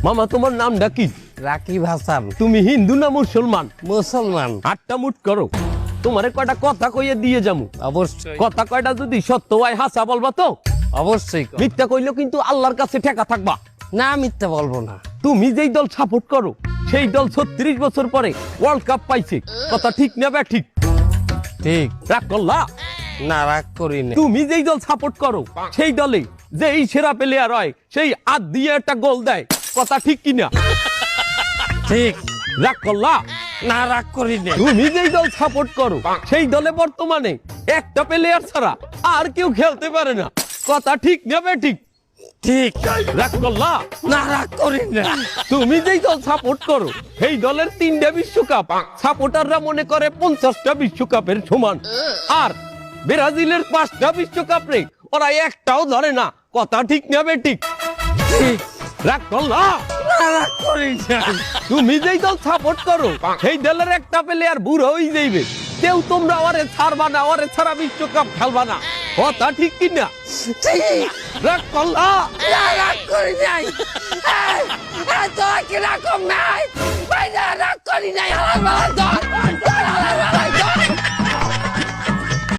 মামা তোমার নামটা কি? রাকিব হাসান। তুমি হিন্দু না মুসলমান? মুসলমান। আটটা মুট করো, তোমারে কয়টা কথা কইয়ে দিয়ে যামু। অবশ্যই কথা কয়টা যদি সত্য হয় হাসা বলবা তো? অবশ্যই। মিথ্যা কইলেও কিন্তু আল্লাহর কাছে ঠেকা থাকবা। না মিথ্যা বলবো না। তুমি যেই দল সাপোর্ট করো সেই দল 36 বছর পরে ওয়ার্ল্ড কাপ পাইছে, কথা ঠিক না বে ঠিক? ঠিক। রাগ করলা? না রাগ করি না। তুমি যেই দল সাপোর্ট করো সেই দলে যেই সেরা প্লেয়ার হয় সেই হাত দিয়ে একটা গোল দেয়, কথা ঠিক কিনা? ঠিক। রাগ করলা? না রাগ করি না। তুমি যেই দল সাপোর্ট করো সেই দলে বর্তমানে একটা প্লেয়ার ছাড়া আর কেউ খেলতে পারে না, কথা ঠিক না বে ঠিক? ঠিক। রাগ করলা? না রাগ করি না। তুমি যেই দল সাপোর্ট করো সেই দলের 3টা বিশ্বকাপ সাপোর্টাররা মনে করে 50টা বিশ্বকাপের সমান, আর ব্রাজিলের 5টা বিশ্বকাপ রে ওরা একটাও ধরে না, কথা ঠিক না বে ঠিক? ঠিক। রাগ করলা? না রাগ করি না। তুমি যেই দল সাপোর্ট করো সেই দলের একটা প্লেয়ার বুড়ো হয়ে যাইবে, কেউ তোমরা ওরে ছাড়বা না, ওরে ছাড়া বিশ্বকাপ খেলবা না, কথা ঠিক কিনা? ঠিক। রাগ করলা? না রাগ করি নাই। এই, এই, তোরা কি রকম নাই? ভাই না রাগ করি নাই। আমার বাবা